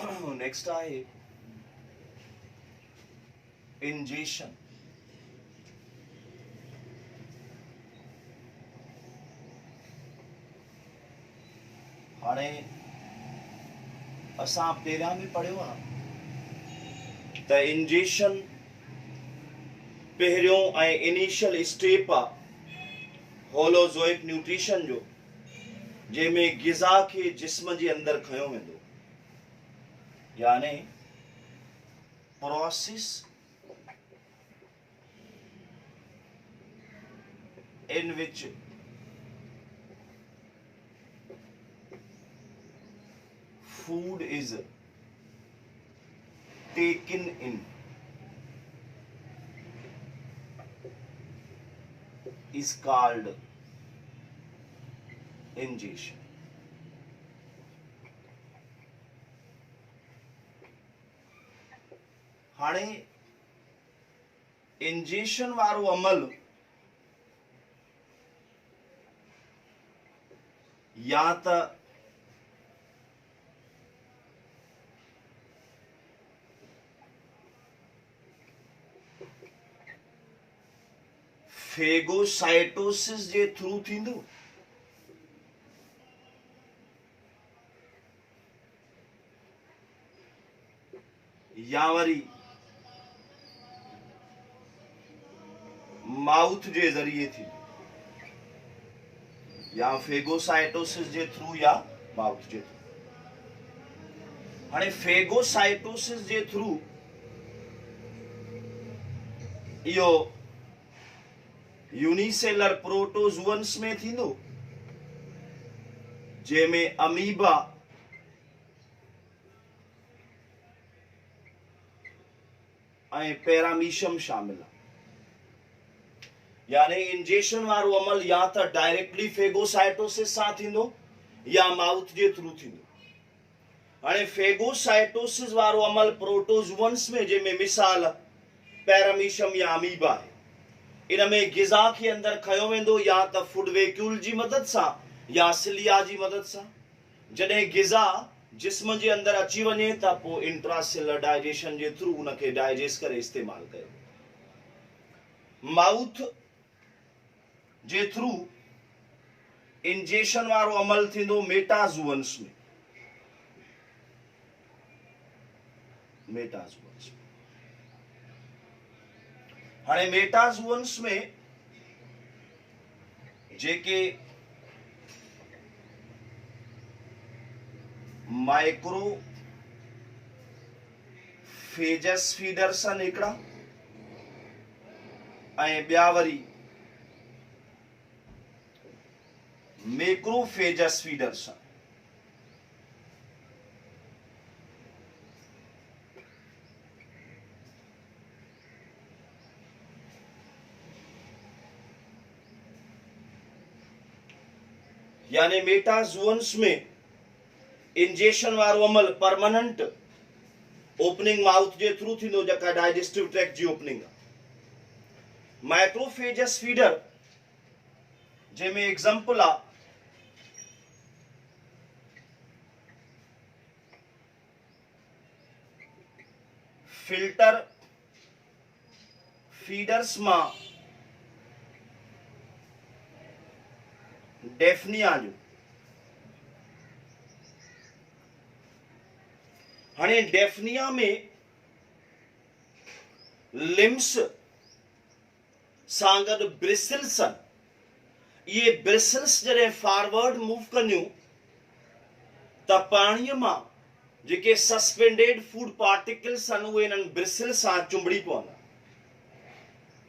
Next आहे ingestion. हाणे असां पहिरियां बि पढ़ियो आहे त इंजेशन पहिरियों ऐं इनिशियल स्टेप आहे होलोज़ोइक न्यूट्रिशन जो, जंहिंमें ग़िज़ा खे जिस्म जे अंदरि खयो वेंदो, यानी process in which food is taken in is called ingestion. हाणे इंजेशन वारो अमल या त फेगोसाइटोसिस जे थ्रू थींदो, या वरी माउथ जे ज़रिए थींदो, या फेगोसाइटोसिस जे थ्रू या माउथ जे थ्रू। हाणे फेगोसाइटोसिस जे थ्रू इहो यूनिसेलर प्रोटोज़ुअन्स में थींदो, जंहिंमें अमीबा ऐं पैरामीशियम शामिल आहे। यानी इंजेशन वारो अमल या त डायरेक्टली फेगोसाइटोसिस सां थींदो या माउथ जे थ्रू थींदो। हाणे फेगोसाइटोसिस वारो अमल प्रोटोज़ुअन्स में, जंहिंमें मिसाल पैरामीशियम या अमीबा आहे, इन में ग़िज़ा खे अंदरि खयो वेंदो या त फूड वैक्यूल जी मदद सां या सिलिया जी मदद सां। जॾहिं ग़िज़ा जिस्म जे अंदरि अची वञे त पोइ इंट्रासेलर डाइजेशन जे थ्रू उनखे डाइजेस्ट करे इस्तेमालु कयो। माउथ जे थ्रू इंजेशन वारो अमल थींदो मेटाज़ुअन्स में। हाणे मेटाज़ुअन्स में जेके माइक्रो फेजस फीडर्स आहिनि हिकिड़ा, ऐं ॿिया वरी मैक्रोफेजस फीडर्स आहिनि। यानी मेटाज़ुअन्स में इंजेशन वारो अमल परमानेंट ओपनिंग माउथ जे थ्रू थींदो, जेका डाइजेस्टिव ट्रैक्ट जी ओपनिंग आहे। माइक्रोफेजस फीडर जंहिंमें एग्जाम्पल आहे फिल्टर फीडर्स मां डेफनिया जो। हाणे डेफनिया में लिम्स सां गॾु ब्रिसल्स आहिनि। इहे ब्रिसल्स जॾहिं फॉरवर्ड मूव कंदियूं त पाणीअ मां जेके सस्पेंडेड फूड पार्टिकल्स आहिनि उहे इन्हनि ब्रिसल्स सां चुंबड़ी पवंदा,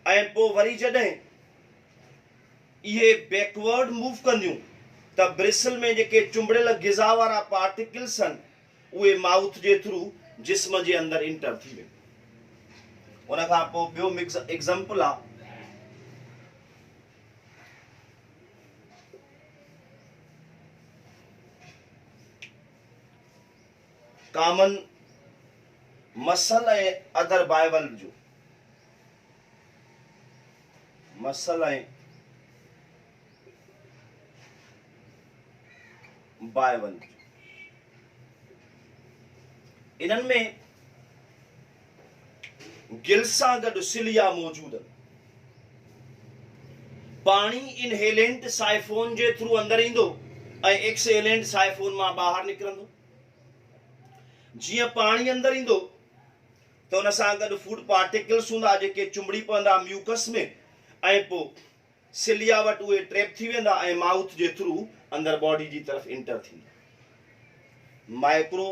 ऐं पोइ वरी जॾहिं इहे बैकवर्ड मूव कंदियूं त ब्रिसल में जेके चुंबड़ियल ग़िज़ा वारा पार्टिकल्स आहिनि उहे माउथ जे थ्रू जिस्म जे अंदरि इंटर थी वेंदियूं। उन खां पोइ ॿियो एग्जाम्पल आहे कॉमन मसल ऐं अदर बायवल्व जो। मसल ऐं बायवल्व। इन्हनि में गिल सां गॾु सिलिया मौजूद आहिनि। पाणी इनहेलेंट साइफोन जे थ्रू अंदरि ईंदो ऐं एक्सहेलेंट साइफोन मां ॿाहिरि निकिरंदो। जीअं पाणी अंदरि ईंदो त हुन सां गॾु फूड पार्टिकल्स हूंदा जेके चुंबड़ी पवंदा म्यूकस में, ऐं पोइ सिलिया वटि उहे ट्रैप थी वेंदा ऐं माउथ जे थ्रू अंदरि बॉडी जी तरफ़ इंटर थींदा। माइक्रो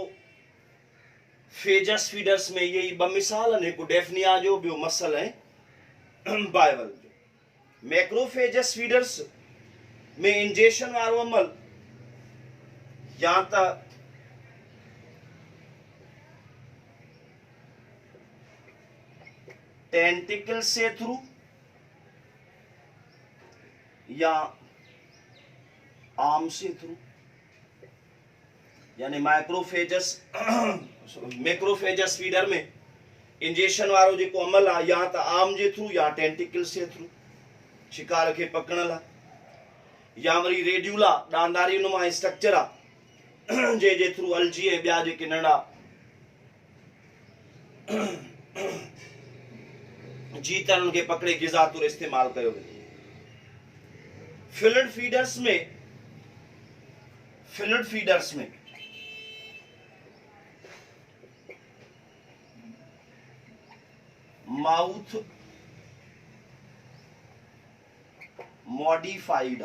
फेजस फीडर्स में इहे ई ॿ मिसाल आहिनि, हिकु डेफनिया जो, ॿियो मसल ऐं बाइवल जो। मैक्रोफेजस फीडर्स में इंजेक्शन वारो अमल या त टेंटिकल से थ्रू या आर्म से थ्रू, यानी मैक्रोफेजस फीडर में इंजेक्शन वारो जेको अमल आहे या त आर्म जे थ्रू या टेंटिकल से थ्रू शिकार खे पकड़ण लाइ, या वरी रेड्यूला ॾांदारी नुमा स्ट्रक्चर आहे जे थ्रू अलजी ऐं ॿिया जेके नंढा जीत उन्हनि खे पकड़े ग़िज़ा तौरु इस्तेमालु कयो वेंदो। फिलड फीडर्स में mouth modified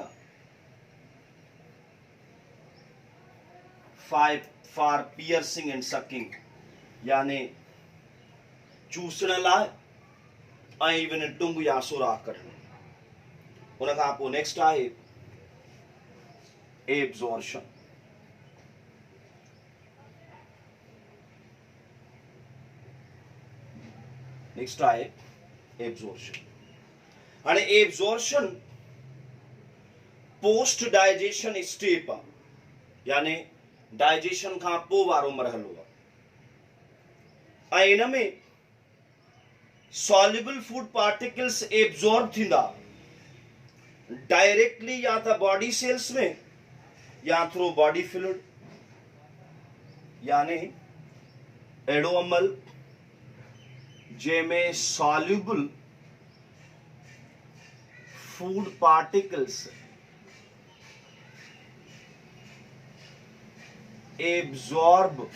for piercing and sucking, यानी चूसण लाइ ऐं इवन टुंग या सुराख कढण। उन खां पोइ नेक्स्ट आहे एब्जॉर्शन। नेक्स्ट आहे एब्जॉर्शन। हाणे एब्जॉर्शन पोस्ट डाइजेशन स्टेप आहे, यानी डाइजेशन खां पोइ वारो मरहलो आहे। ऐं इन में सॉल्युबल फूड पार्टिकल्स एब्जॉर्ब थींदा डायरेक्टली या त बॉडी सेल्स में या थ्रू बॉडी फ्लूइड, यानी अहिड़ो अमल जंहिंमें सॉल्युबल फूड पार्टिकल्स एब्जॉर्ब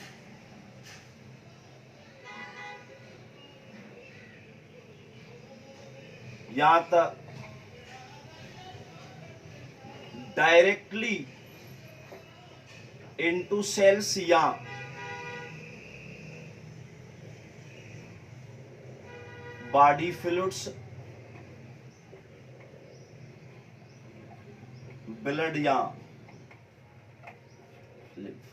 या त डायरेक्टली इनटू सेल्स या बॉडी फ्लूइड्स, ब्लड या लिम्फ।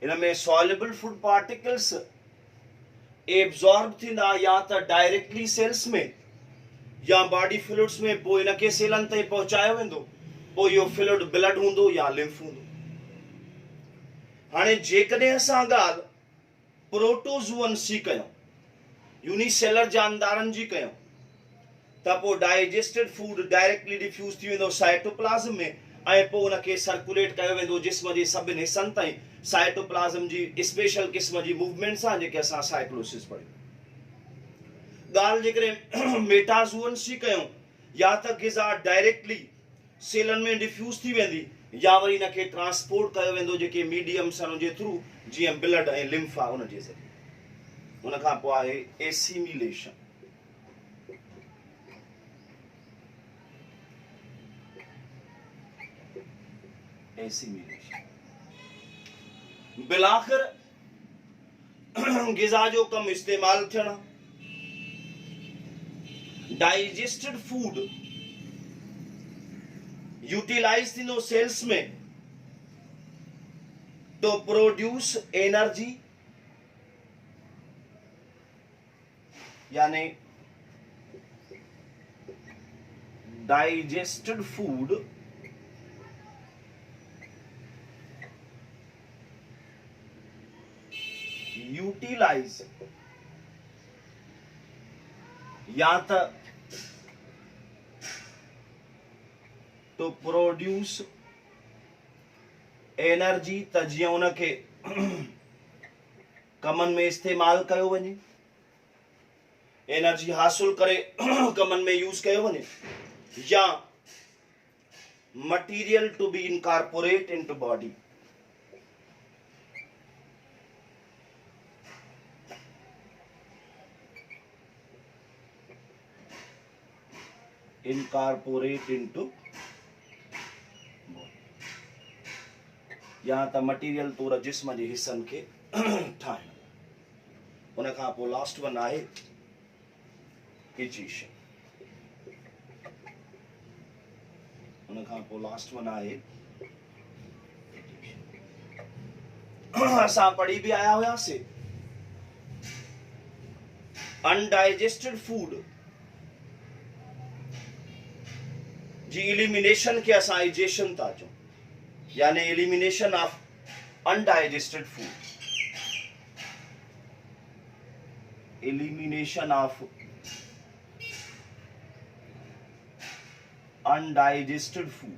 इनमें सॉल्युबल फूड पार्टिकल्स एब्जॉर्ब थींदा या त डायरेक्टली सेल्स में या बॉडी फ्लूइड्स में, पोइ इनखे सेलनि ताईं पहुचायो वेंदो, पोइ इहो फ्लूइड ब्लड हूंदो या लिम्फ हूंदो। हाणे जेकॾहिं असां ॻाल्हि प्रोटोज़ुअन्स जी कयूं, यूनिसेलर जानदारनि जी कयूं, त पोइ डाइजेस्टेड फूड डायरेक्टली डिफ्यूज़ थी वेंदो साइटोप्लाज़्म में ऐं पोइ उनखे सर्कुलेट कयो वेंदो जिस्म जे सभिनी हिस्सनि ताईं साइटोप्लाज़्म जी स्पेशल क़िस्म जी मूवमेंट्स आहे जेके असां साइक्लोसिस पढ़ियूं। ॻाल्हि जेकॾहिं मेटाज़ुअन्स जी कयूं, या त ग़िज़ा डायरेक्टली सेलनि में डिफ्यूज़ थी वेंदी या वरी इनखे ट्रांसपोर्ट कयो वेंदो जेके मीडियम्स आहिनि जे थ्रू, जीअं ब्लड ऐं लिम्फ आहे उनजे ज़रिए। उन खां पोइ आहे एसिमिलेशन। बिलाखिर ग़िज़ा जो कम इस्तेमाल थियण। डाइजेस्टेड फूड यूटिलाइज थींदो सेल्स में टू प्रोड्यूस एनर्जी, यानी डाइजेस्टेड फूड यूटिलाइज या त टू प्रोड्यूस एनर्जी त जीअं उनखे कमनि में इस्तेमाल कयो वञे, एनर्जी हासिल करे कमनि में यूज कयो वञे, या material to be incorporate into body. Incorporate into या त मटीरियल तौर जिस्म जे हिस्सनि खे ठाहिण। उन खां पोइ लास्ट वन आहे इजेशन। उन खां पोइ लास्ट वन आहे असां पढ़ी भी आया हुआसीं, अनडाइजेस्टेड फूड जी एलिमिनेशन के असां इजेशन था चऊं, यानी elimination of undigested food, elimination of undigested food.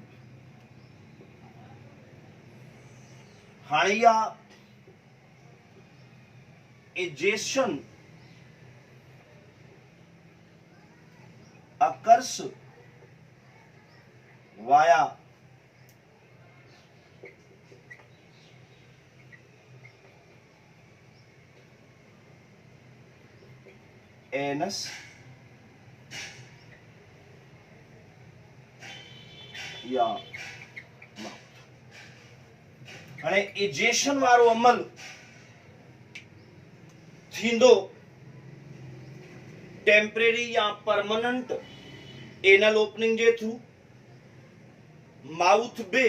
हाणे या इजेशन occurs via anus या माउथ। हाणे इजेशन वारो अमल थींदो टेम्परेरी या परमानेंट एनल ओपनिंग जे थ्रू। माउथ बि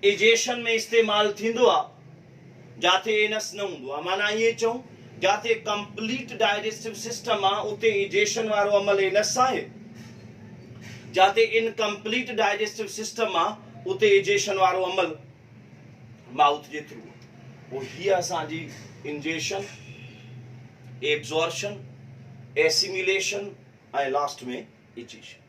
इजेशन में इस्तेमाल थींदो आहे जाते एनस न हूंदो आहे। माना इहे चऊं जाते कंप्लीट डाइजेस्टिव सिस्टम आहे उते इजेशन वारो अमल एनस आहे, जाते इनकम्प्लीट डाइजेस्टिव सिस्टम आहे उते इजेशन वारो अमल माउथ जे थ्रू। पोइ हीअ असांजी इंजेशन, एब्जॉर्शन, एसिमिलेशन ऐं लास्ट में इजेशन।